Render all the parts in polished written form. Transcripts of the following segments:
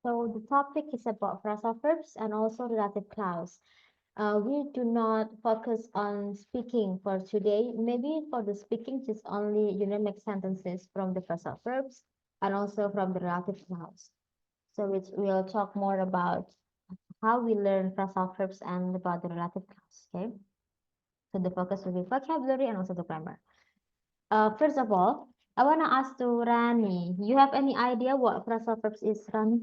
So the topic is about phrasal verbs and also relative clause. We do not focus on speaking for today. Maybe for the speaking, just only make sentences from the phrasal verbs and also from the relative clause. So we'll talk more about how we learn phrasal verbs and about the relative clause. Okay. So the focus will be vocabulary and also the grammar. First of all, I wanna ask to Rani. You have any idea what phrasal verbs is, Rani?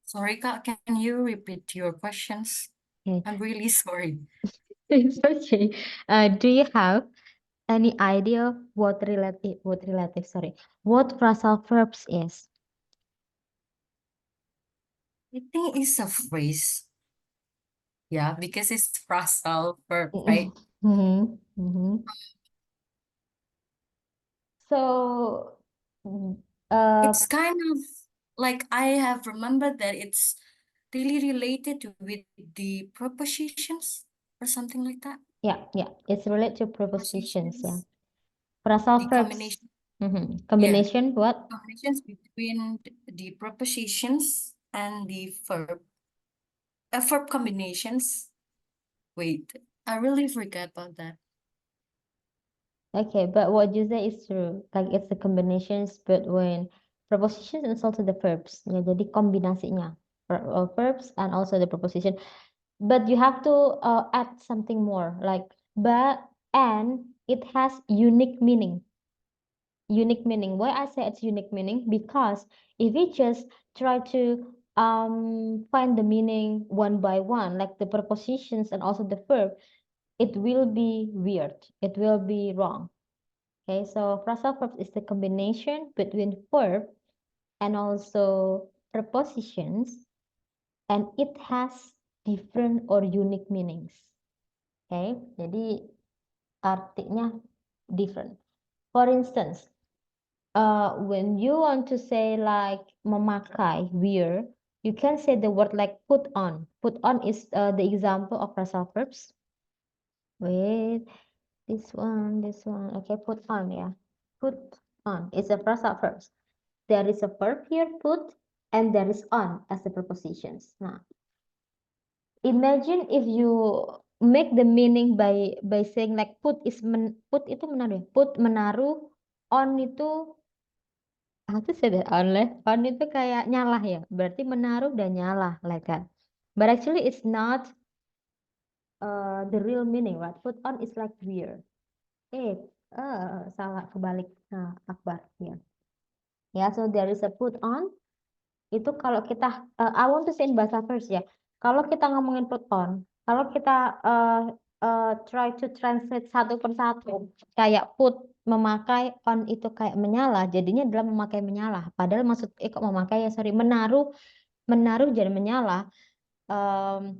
Sorry, Kak, can you repeat your questions? Okay. I'm really sorry. It's okay. Do you have any idea what phrasal verbs is? I think it's a phrase. Yeah, because it's phrasal verb, right? Mm-hmm. Mm-hmm. So, mm, uh, It's kind of like I have remembered that it's really related with the prepositions or something like that. yeah, it's related to prepositions. Yeah, Prepositions, phrasal the verbs. combination, Mm-hmm. yeah, Combination what? combinations between the prepositions and the verb combinations. Wait, I really forgot about that. Okay, but what you say is true. Like it's the combinations between prepositions and also the verbs. Ya, jadi kombinasinya verbs and also the preposition. But you have to add something more, like but and it has unique meaning. Unique meaning. Why I say it's unique meaning? Because if we just try to find the meaning one by one, like the prepositions and also the verb, it will be weird. It will be wrong. Okay, so phrasal verbs is the combination between verb and also prepositions, and it has different or unique meanings. Okay, jadi artinya different. For instance, when you want to say like memakai, wear, you can say the word like put on. Put on is the example of phrasal verbs. Wait, this one. Okay, put on, yeah. Put on is a phrasal verbs. There is a verb here, put, and there is on as the prepositions. Nah, imagine if you make the meaning by saying like put itu menaruh ya. Put menaruh, on itu apa sih deh on lah. On itu kayak nyala ya. Berarti menaruh dan nyala like that. But actually it's not the real meaning, right? Put on is like wear. Eh, salah kebalik. Nah, akbar ya. Ya, so there is a put on. Itu kalau kita I want to say in bahasa first ya. Kalau kita ngomongin put on, kalau kita try to translate satu persatu, kayak put memakai, on itu kayak menyala, jadinya adalah memakai menyala. Padahal maksud kok memakai ya sorry, menaruh menaruh jadi menyala.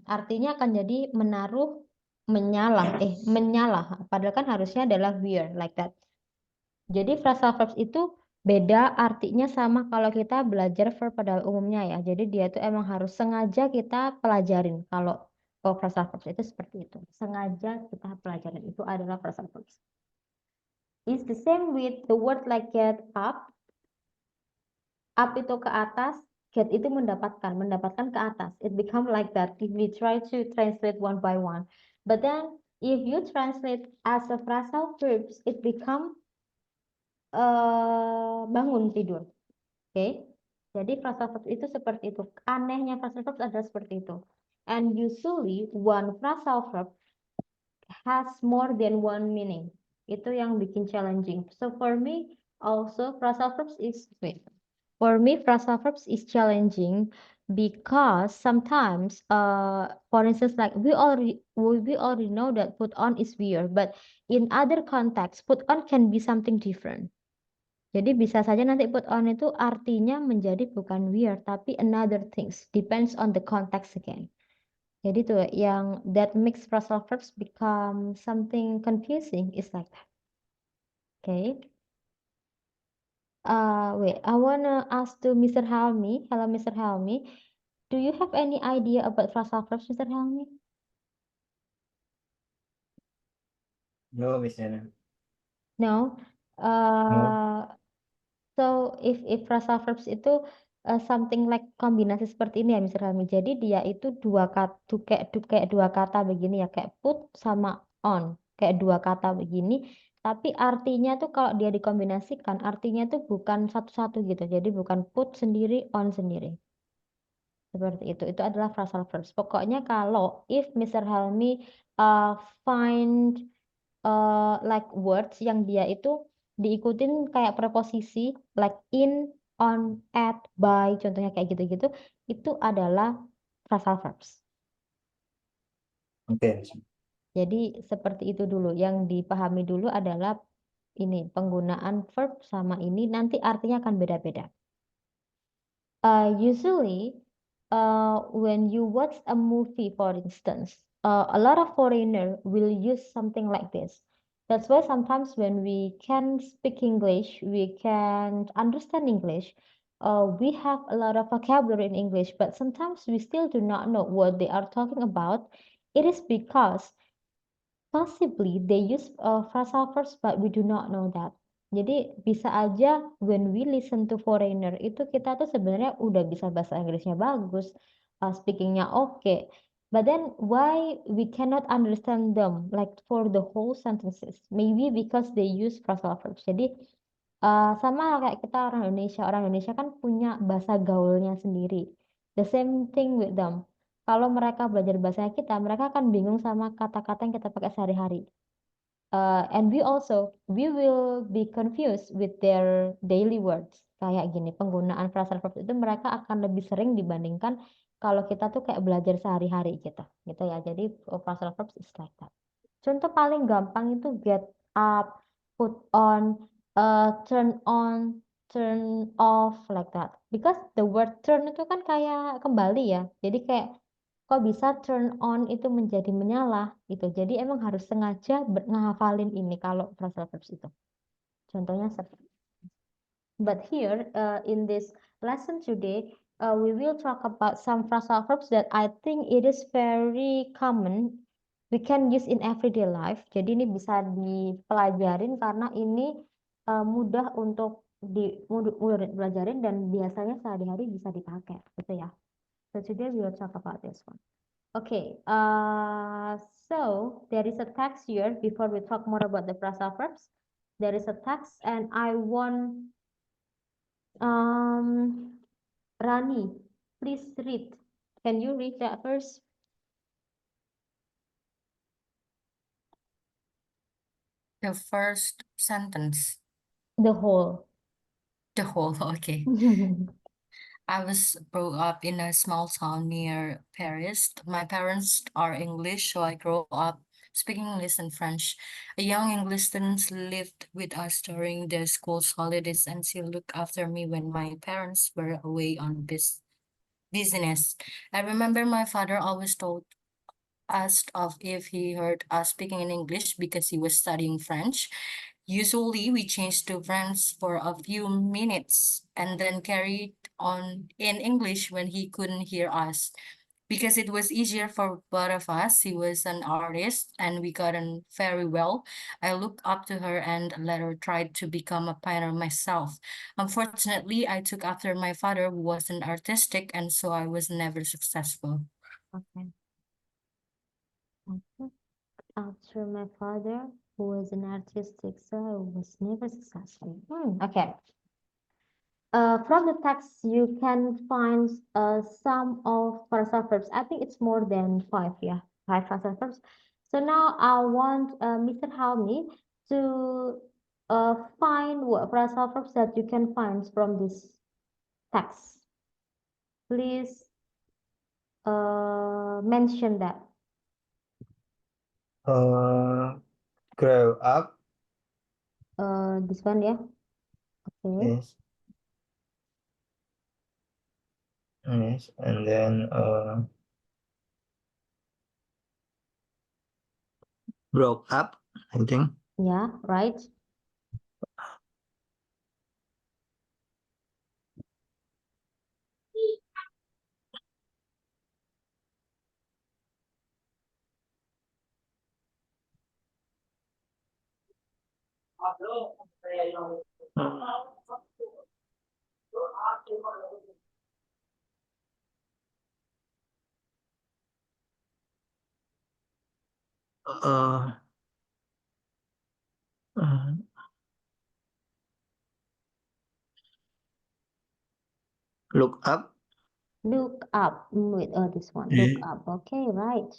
Artinya akan jadi menaruh menyala. Padahal kan harusnya adalah wear like that. Jadi phrasal verbs itu beda artinya sama kalau kita belajar verb pada umumnya ya. Jadi dia itu emang harus sengaja kita pelajarin. Kalau phrasal verbs itu seperti itu. Sengaja kita pelajarin. Itu adalah phrasal verbs. It's the same with the word like get up. Up itu ke atas. Get itu mendapatkan ke atas. It become like that if we try to translate one by one. But then if you translate as a phrasal verbs, it become bangun tidur. Oke. Jadi phrasal verbs itu seperti itu. Anehnya phrasal verbs adalah seperti itu. And usually one phrasal verb has more than one meaning. Itu yang bikin challenging. So for me also phrasal verbs is for me phrasal verbs is challenging because sometimes for instance like we already know that put on is weird, but in other contexts put on can be something different. Jadi bisa saja nanti put on itu artinya menjadi bukan weird tapi another things, depends on the context again. Jadi tuh yang that makes phrasal verbs become something confusing is like that. Okay. Wait, I wanna ask to Mr. Helmi. Hello, Mr. Helmi. Do you have any idea about phrasal verbs, Mr. Helmi? No, Miss Nana. No. No. So if phrasal verbs itu something like kombinasi seperti ini ya Mr. Helmi. Jadi dia itu dua kata kayak dua kata begini ya, kayak put sama on, kayak dua kata begini. Tapi artinya tuh kalau dia dikombinasikan, artinya tuh bukan satu-satu gitu. Jadi bukan put sendiri, on sendiri. Seperti itu. Itu adalah phrasal verbs. Pokoknya kalau if Mr. Helmi find like words yang dia itu diikutin kayak preposisi like in, on, at, by, contohnya kayak gitu-gitu, itu adalah phrasal verbs. Oke. Jadi seperti itu dulu. Yang dipahami dulu adalah ini penggunaan verb sama ini nanti artinya akan beda-beda. Usually, when you watch a movie, for instance, a lot of foreigner will use something like this. That's why sometimes when we can speak English, we can understand English. We have a lot of vocabulary in English, but sometimes we still do not know what they are talking about. It is because possibly they use phrasal verbs, but we do not know that. Jadi bisa aja when we listen to foreigner itu kita tuh sebenarnya udah bisa bahasa Inggrisnya bagus, speakingnya oke. But then why we cannot understand them like for the whole sentences? Maybe because they use phrasal verbs. Jadi sama kayak kita orang Indonesia. Orang Indonesia kan punya bahasa gaulnya sendiri. The same thing with them. Kalau mereka belajar bahasa kita, mereka akan bingung sama kata-kata yang kita pakai sehari-hari. And we will be confused with their daily words. Kayak gini, penggunaan phrasal verbs itu mereka akan lebih sering dibandingkan kalau kita tuh kayak belajar sehari-hari gitu ya. Jadi phrasal verbs is like that. Contoh paling gampang itu get up, put on, turn off like that. Because the word turn itu kan kayak kembali ya. Jadi kayak kok bisa turn on itu menjadi menyala gitu. Jadi emang harus sengaja ngehafalin ini kalau phrasal verbs itu. Contohnya seperti. But here in this lesson today, we will talk about some phrasal verbs that I think it is very common. We can use in everyday life. Jadi ini bisa dipelajarin karena ini mudah untuk mudah dipelajarin dan biasanya sehari-hari bisa dipakai, gitu ya. So today we will talk about this one. Okay, so there is a text here before we talk more about the phrasal verbs. There is a text and I want Rani, please read. Can you read that first? The first sentence, The whole. the whole, okay. I was brought up in a small town near Paris. My parents are English, so I grew up speaking English and French. A young English student lived with us during the school's holidays, and she looked after me when my parents were away on business. I remember my father always told asked of if he heard us speaking in English because he was studying French. Usually, we changed to French for a few minutes and then carried on in English when he couldn't hear us. Because it was easier for both of us, he was an artist and we got on very well. I looked up to her and later tried to become a painter myself. Unfortunately, I took after my father, who wasn't artistic, and so I was never successful. Okay. After my father, who was an artistic, so I was never successful. Okay. From the text, you can find some of phrasal verbs. I think it's more than five, yeah, five phrasal verbs. So now I want Mr. Helmi to find what phrasal verbs that you can find from this text. Please mention that. Grow up. This one, yeah. Okay. Yes. Yes. And then broke up, I think. Yeah, right. Uh, uh, look up. Look up. Wait, this one. Yeah. Look up. Okay, right.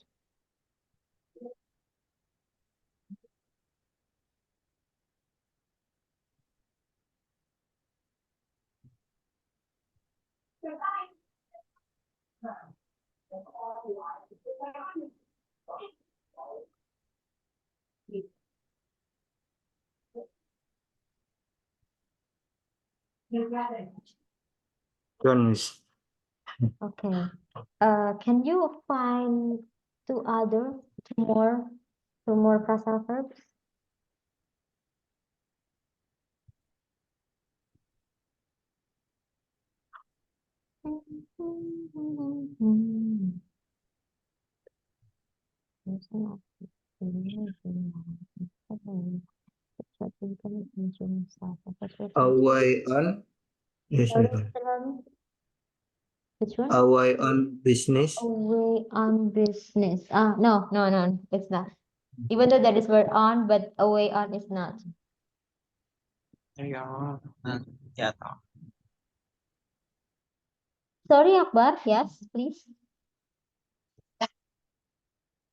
Guns. Okay. Can you find two more phrasal verbs? Away on. Yes, Sorry, Mr. Mr. Rami? Which one? Away on business. Away on business. No, it's not. Even though that is word on, but away on is not. Sorry, Akbar. Yes, please.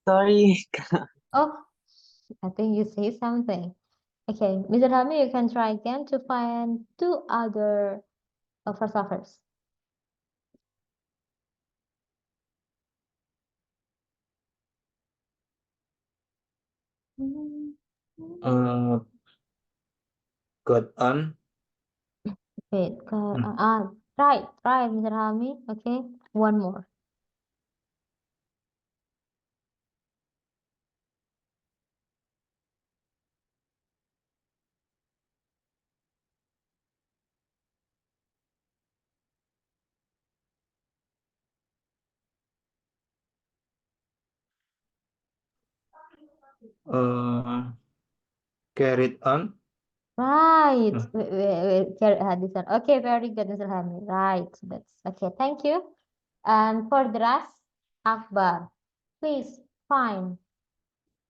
Sorry. Oh, I think you say something. Okay, Mr. Rami, you can try again to find two other philosophers. Got on. Wait, try, Mr. Rami. Okay, one more. Carried on. Right. Hmm. This one. Okay, very good, Mr. Hamid. Right. That's okay. Thank you. And for the rest, Akbar, please find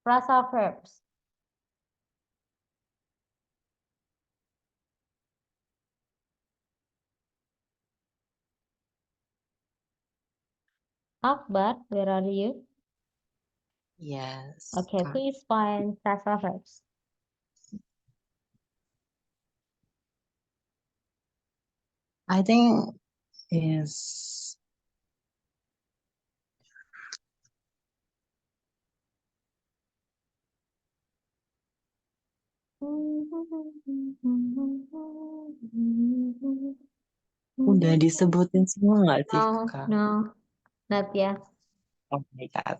phrasal verbs. Akbar, where are you? Yes. Okay, please find phrasal verbs. I think is udah disebutin semua nggak sih, No, Kak? no, not yet. Oh my God.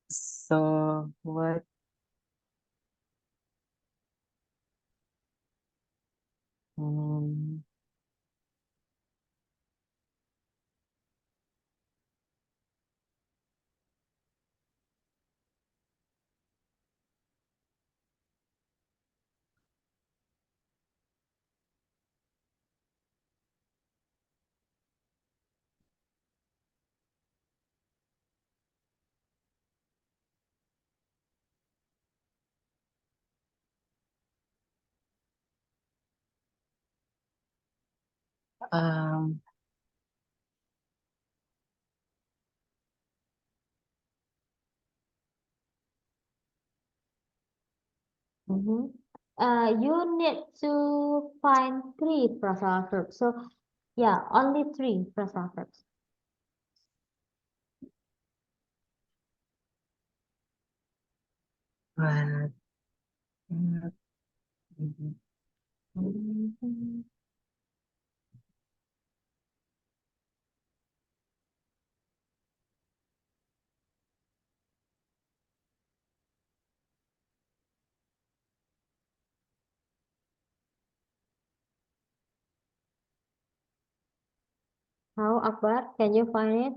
So what? Hmm, um, You need to find three phrasal verbs. So, yeah, only three phrasal verbs. but, mm, How, Akbar? Can you find it?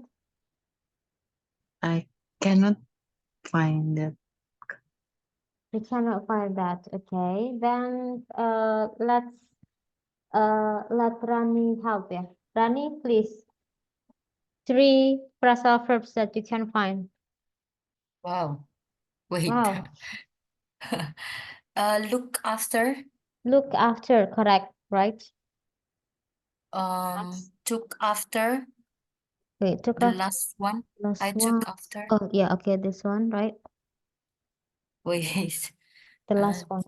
I cannot find it. We cannot find that. Okay, then let Rani help ya. Rani, please. 3 phrasal verbs that you can find. Wow. Wait. Wow. Look after. Look after, correct, right? Took after. Wait, took The after last one. last I one. took after. Oh, yeah, okay, this one, right? Wait. The last one.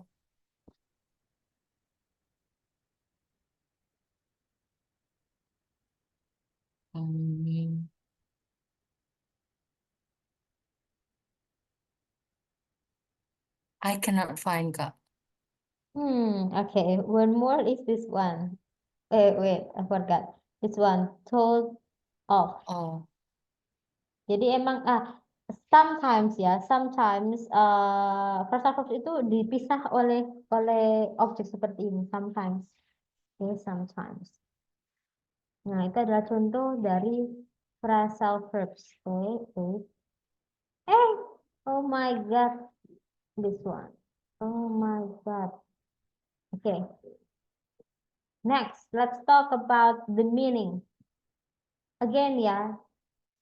um, I cannot find Kak. Okay, one more is this one. Wait, I forgot. This one, told off. Oh, Jadi emang sometimes phrasal verbs itu dipisah oleh objek seperti ini sometimes. Okay, sometimes. Nah, itu adalah contoh dari phrasal verbs. Okay. Oh my God, this one. Oh my God. Okay. Next, let's talk about the meaning. Again, yeah,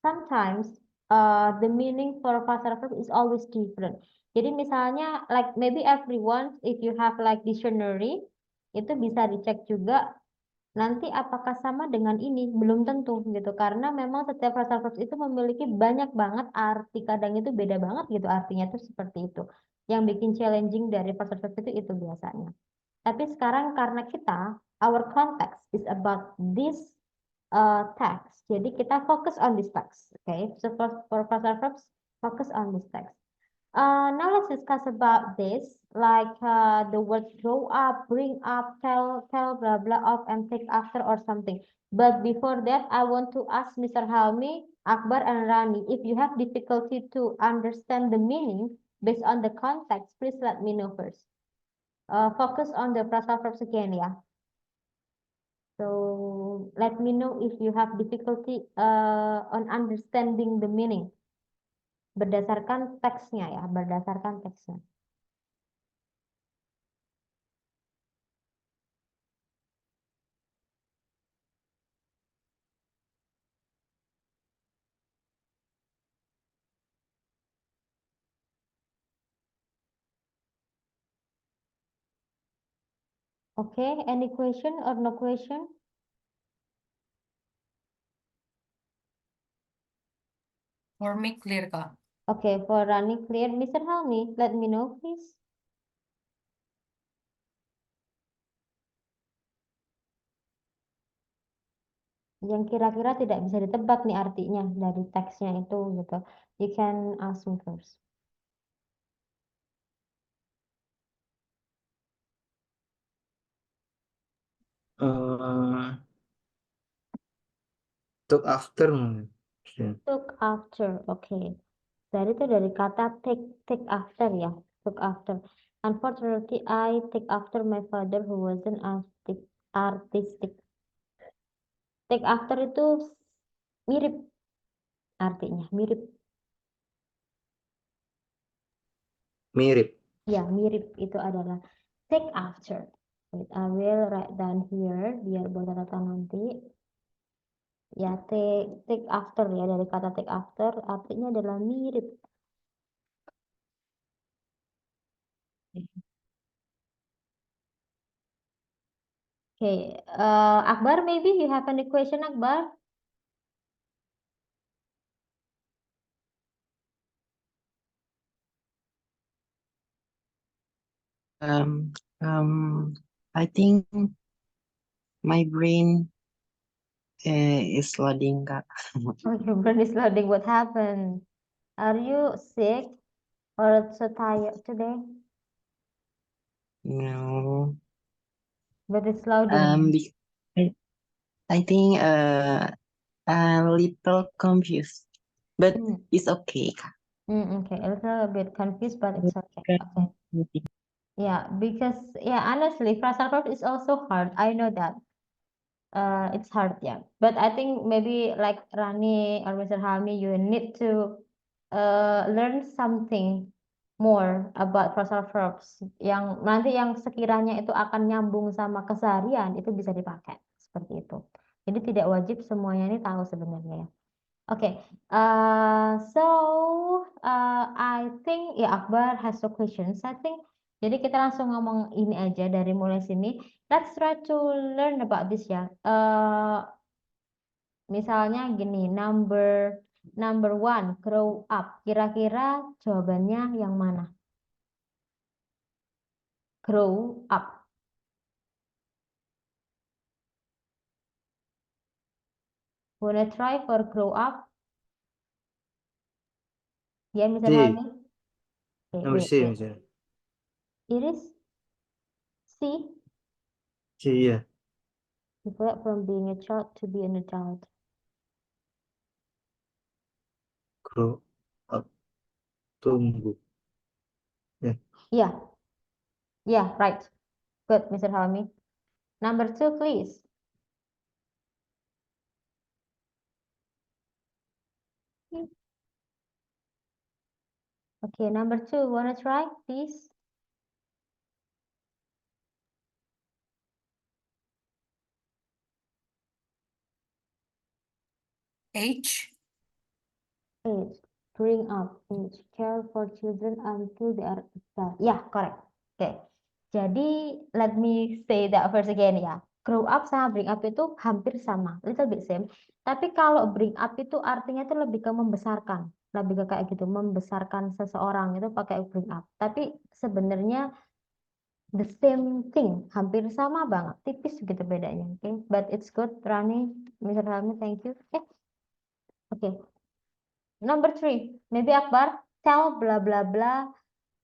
sometimes the meaning for phrasal verb is always different. Jadi misalnya like maybe everyone if you have like dictionary itu bisa dicek juga nanti apakah sama dengan ini belum tentu gitu karena memang setiap phrasal verbs itu memiliki banyak banget arti kadang itu beda banget gitu artinya tuh seperti itu. Yang bikin challenging dari phrasal verbs itu biasanya. Tapi sekarang karena kita our context is about this text. Jadi kita fokus on this text. Okay, so for phrasal verbs, focus on this text. Now let's discuss about this, like the words grow up, bring up, tell, blah blah of, and take after or something. But before that, I want to ask Mr. Helmi, Akbar, and Rani, if you have difficulty to understand the meaning based on the context, please let me know first. Focus on the phrasal verbs again, yeah. So let me know if you have difficulty on understanding the meaning. Berdasarkan teksnya ya, berdasarkan teksnya. Okay, any question or no question? for me clear Kak. Okay, for running clear, Mr. Helmi, let me know please. Yang kira-kira tidak bisa ditebak nih artinya dari teksnya itu gitu. You can ask me first. Took after mungkin. Took after, okay. Dari itu dari kata take after ya, took after. Unfortunately, I take after my father who wasn't artistic. Take after itu mirip artinya, mirip. Mirip. Ya, mirip itu adalah take after. Wait, I will write down here biar buat catatan nanti. Ya, take after ya dari kata take after artinya adalah mirip. Okay, Akbar, maybe you have any question, Akbar? I think my brain is loading, Kak. Oh, your brain is loading. What happened? Are you sick or so tired today? No. But it's loading. I think a little confused, but Mm. it's okay, Kak. Okay, a little bit confused, but it's okay. Okay. Yeah, because honestly, phrasal verb is also hard. I know that. It's hard, yeah. But I think maybe like Rani or Mr. Halmi, you need to learn something more about phrasal verbs yang nanti yang sekiranya itu akan nyambung sama keseharian itu bisa dipakai seperti itu. Jadi tidak wajib semuanya ini tahu sebenarnya ya. Oke, I think ya Akbar has two questions. I think jadi kita langsung ngomong ini aja dari mulai sini. Let's try to learn about this ya. Misalnya gini, number one, grow up. Kira-kira jawabannya yang mana? Grow up. Wanna try for grow up? Ya, Mr. C. Helmi. Okay, Number wait, C wait. misalnya. Iris, C. C ya. Develop from being a child to be an adult. Grow up. Tumbuh. Yeah. Yeah, right. Good, Mr. Helmi. Number two, please. Okay, number two, wanna try, please? H. Age, bring up, age, care for children until they are adult. Yeah, correct. Okay. Jadi, let me say that first again ya. Grow up sama bring up itu hampir sama, little bit same. Tapi kalau bring up itu artinya itu lebih ke membesarkan, lebih ke kayak gitu, membesarkan seseorang itu pakai bring up. Tapi sebenarnya the same thing, hampir sama banget, tipis gitu bedanya. Okay, but it's good, Rani, Mr. Helmi, thank you. Okay. Number three, maybe Akbar, tell bla bla bla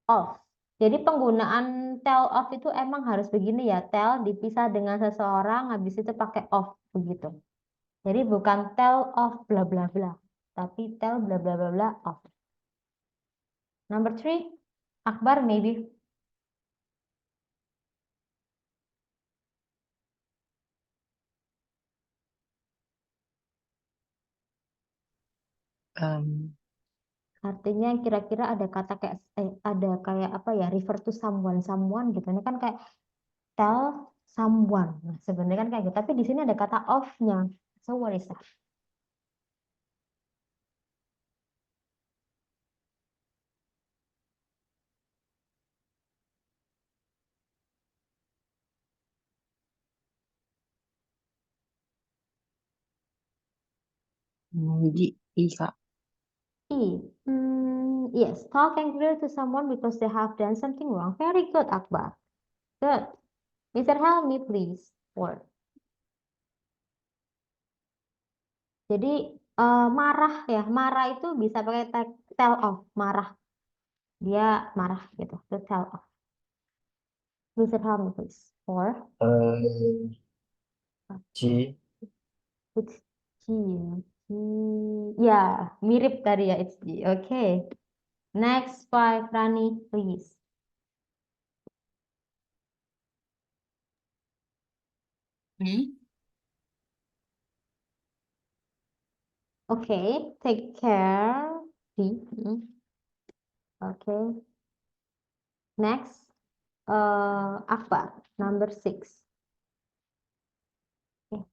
of. Jadi penggunaan tell of itu emang harus begini ya, tell dipisah dengan seseorang, habis itu pakai of begitu. Jadi bukan tell of bla bla bla, tapi tell bla bla bla bla of. Number three, Akbar maybe. Artinya kira-kira ada kata kayak ada kayak apa ya, refer to someone gitu. Ini kan kayak tell someone. Nah, sebenarnya kan kayak gitu, tapi di sini ada kata of-nya. So what is that? Maybe E, Kak. E. Yes, talk angrily to someone because they have done something wrong. Very good, Akbar. Good. Mr. Helmi, please. Word. Jadi marah ya, marah itu bisa pakai tell off, marah. Dia marah gitu, to tell off. Mr. Helmi, please. Or G. it's G. Ya, mirip tadi ya, it's G. Okay. Next five, Rani, please. E. Okay, take care. D. Okay. Next, Akbar, number six. Okay.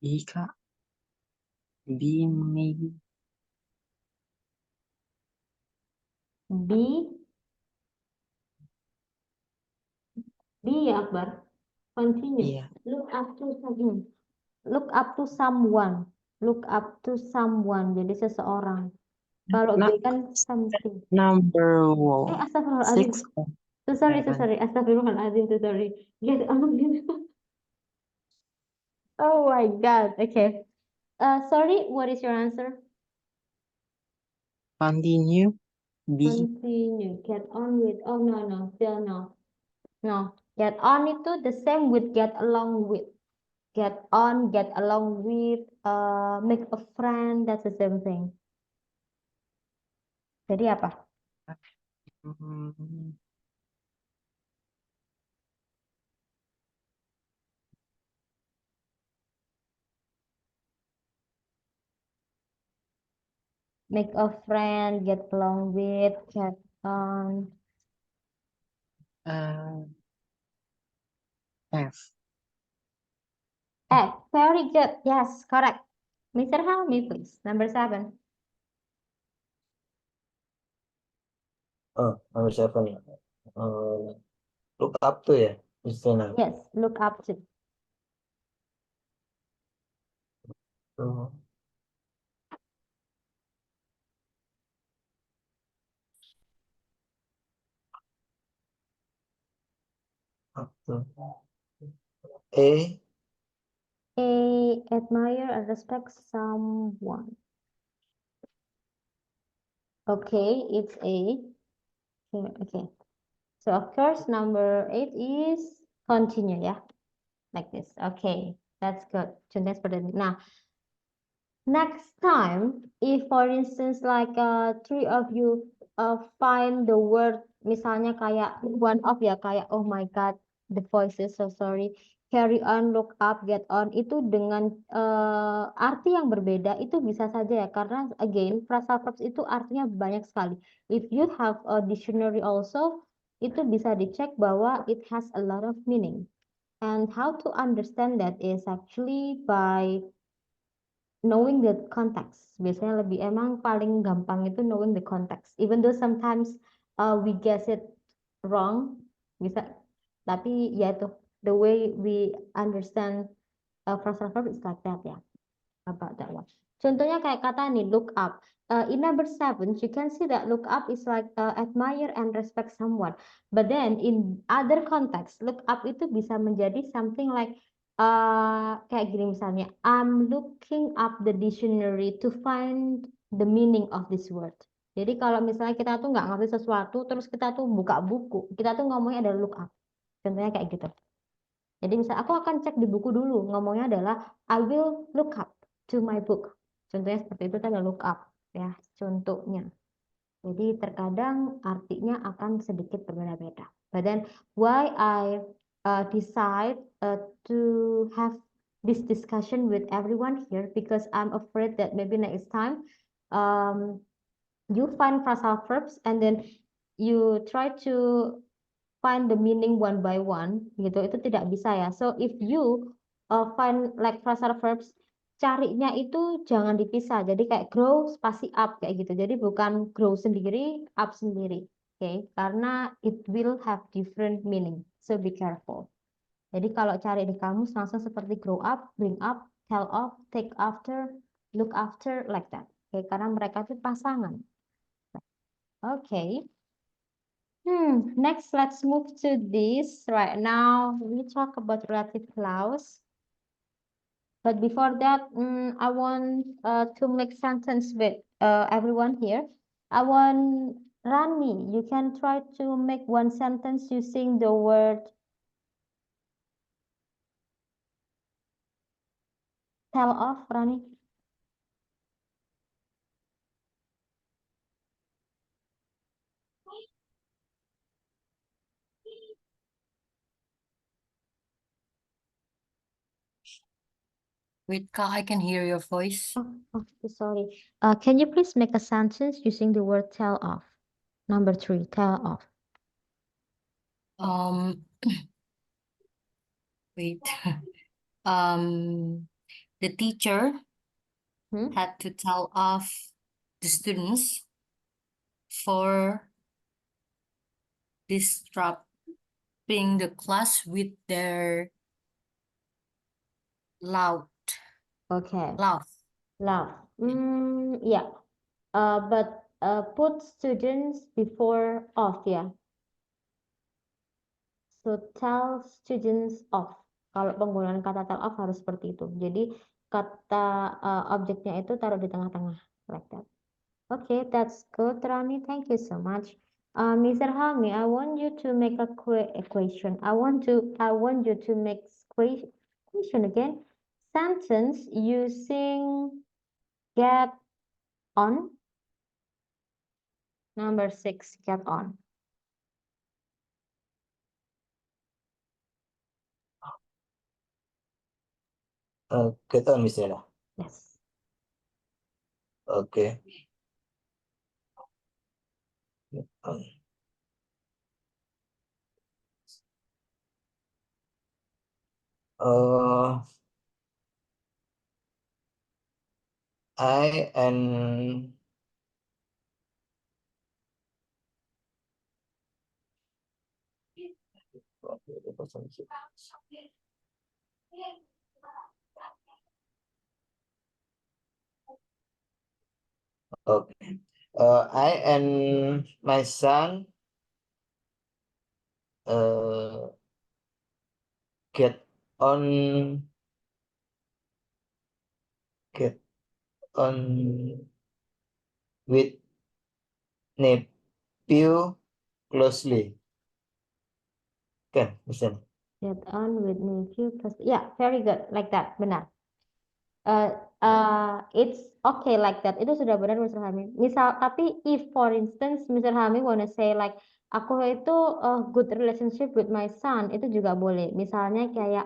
E, Kak. B, maybe. B. B ya Akbar. Continue. Iya. Look up to someone. Look up to someone. Look up to someone. Jadi seseorang. Kalau Nah, B kan something. number one. Astagfirullahaladzim. Six or So sorry. seven. Astagfirullahaladzim. So sorry. Get out of here. Oh my God. Okay. Sorry, what is your answer? Continue. B. Continue. Get on with. Oh no. Still no. No. Get on itu the same with get along with. get on, get along with, make a friend, that's the same thing. Jadi apa? Hmm, Make a friend, get along with, get on. F. Very good. Yes, correct. Mr. Helmi, please. Number 7. Oh, number 7. Look up to ya, istilah. Yes, look up to. Look up to. A. Admire and respect someone. Okay, it's A. Okay. So of course, number 8 is continue, yeah, like this. Okay, that's good. Contohnya seperti ini. Nah, next time, if for instance like three of you find the word, misalnya kayak one of ya, kayak oh my God, the voice is so sorry, carry on, look up, get on, itu dengan arti yang berbeda, itu bisa saja ya, karena again phrasal verbs itu artinya banyak sekali. If you have a dictionary also, itu bisa dicek bahwa it has a lot of meaning. And how to understand that is actually by knowing the context. Biasanya lebih emang paling gampang itu knowing the context. Even though sometimes we guess it wrong, bisa. Tapi ya itu the way we understand phrasal verb is like that ya. About that one. Contohnya kayak kata nih look up. In number 7, you can see that look up is like admire and respect someone. But then in other context, look up itu bisa menjadi something like kayak gini misalnya, I'm looking up the dictionary to find the meaning of this word. Jadi kalau misalnya kita tuh nggak ngerti sesuatu, terus kita tuh buka buku, kita tuh ngomongnya adalah look up. Contohnya kayak gitu. Jadi misal aku akan cek di buku dulu, ngomongnya adalah I will look up to my book. Contohnya seperti itu tanda look up ya, contohnya. Jadi terkadang artinya akan sedikit berbeda-beda. But then why I decide to have this discussion with everyone here because I'm afraid that maybe next time you find phrasal verbs and then you try to find the meaning one by one gitu, itu tidak bisa ya. So if you find like phrasal verbs, carinya itu jangan dipisah. Jadi kayak grow spasi up kayak gitu. Jadi bukan grow sendiri, up sendiri. Oke, karena it will have different meaning. So be careful. Jadi kalau cari di kamus langsung seperti grow up, bring up, tell off, take after, look after like that. Oke, karena mereka itu pasangan. Oke. Next, let's move to this. Right now, we talk about relative clause. But before that, I want to make sentence with everyone here. I want Rani, you can try to make one sentence using the word tell off, Rani. Wait, Ka, I can hear your voice. Oh, sorry. Can you please make a sentence using the word tell off? Number 3, tell off. Wait. The teacher had to tell off the students for disrupting the class with their loud Okay. laugh. Laugh. Yeah. But put students before off ya. So tell students off. Kalau penggunaan kata tell off harus seperti itu. Jadi kata objeknya itu taruh di tengah-tengah like that. Okay, that's good, Rani. Thank you so much. Mr. Helmi, I want you to make a equation. I want you to make definition again. Sentence using get on. Number 6, get on. Get on misalnya. Yes. Oke. Get on. I and okay. I and my son get on with nephew closely. Kan, misalnya. Get on with nephew plus. Yeah, very good. Like that. Benar. It's okay like that. Itu sudah benar, Mr. Hamid. Misal, tapi if for instance, Mr. Hamid wanna say like, aku itu good relationship with my son, itu juga boleh. Misalnya kayak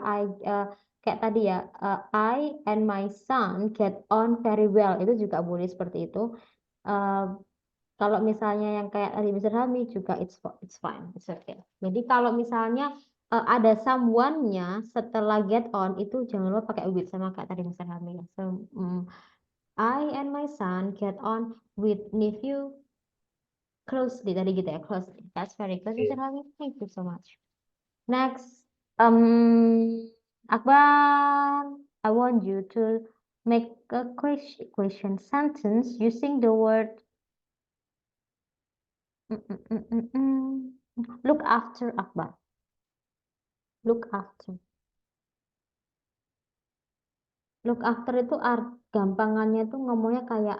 kayak tadi ya, I and my son get on very well, itu juga boleh seperti itu. Kalau misalnya yang kayak tadi Mr. Hamid juga it's fine, it's okay. Jadi kalau misalnya ada someone-nya setelah get on itu jangan lupa pakai with sama kayak tadi Mr. Hamid. So I and my son get on with nephew closely tadi gitu ya, closely. That's very good, Mr. Hamid. Thank you so much. Next, Akbar, I want you to make a question sentence using the word look after, Akbar. Look after. Look after itu gampangannya tuh ngomongnya kayak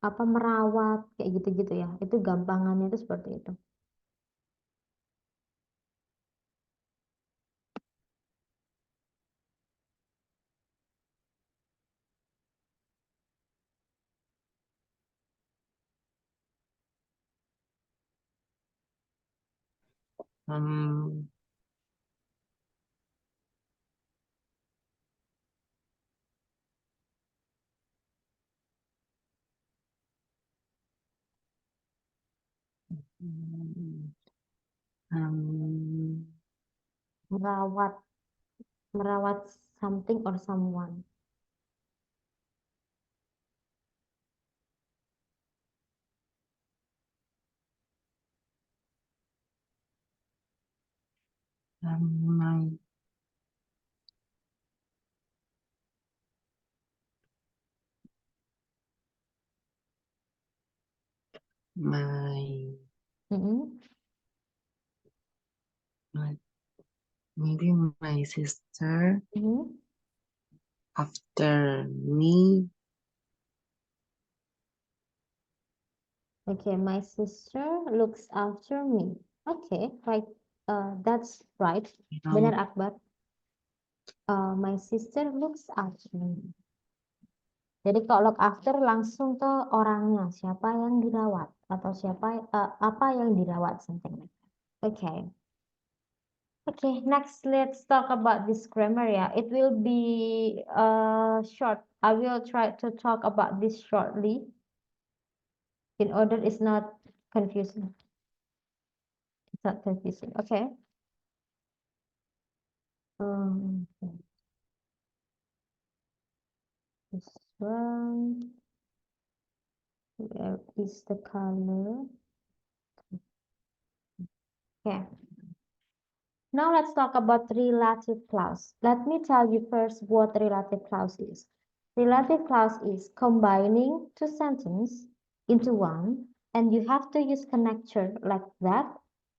apa merawat kayak gitu-gitu ya. Itu gampangannya itu seperti itu. Merawat something or someone. My maybe my sister after me. Okay, my sister looks after me. Okay, right. That's right. Benar, Akbar. My sister looks after me. Jadi kalau look after langsung ke orangnya, siapa yang dirawat atau siapa apa yang dirawat something like that. Okay. Okay, next let's talk about this grammar ya. It will be short. I will try to talk about this shortly in order it's not confusing. It's not confusing. Okay. Okay. This one. Where is the color? Okay. Now let's talk about relative clause. Let me tell you first what relative clause is. Relative clause is combining two sentences into one, and you have to use connector like that,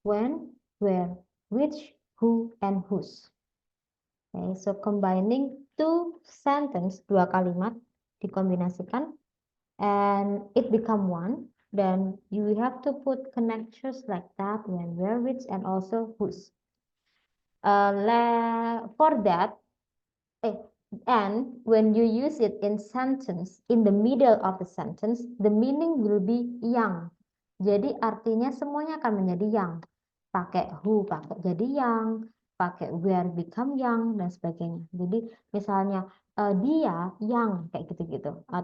when, where, which, who, and whose. Okay, so combining two sentences, dua kalimat dikombinasikan, and it become one. Then you have to put connectors like that, when, where, which, and also whose. For that, And when you use it in sentence, in the middle of the sentence, the meaning will be yang. Jadi artinya semuanya akan menjadi yang. Pakai who, pakai jadi yang, pakai where become yang, dan sebagainya. Jadi misalnya dia yang, kayak gitu-gitu. Atau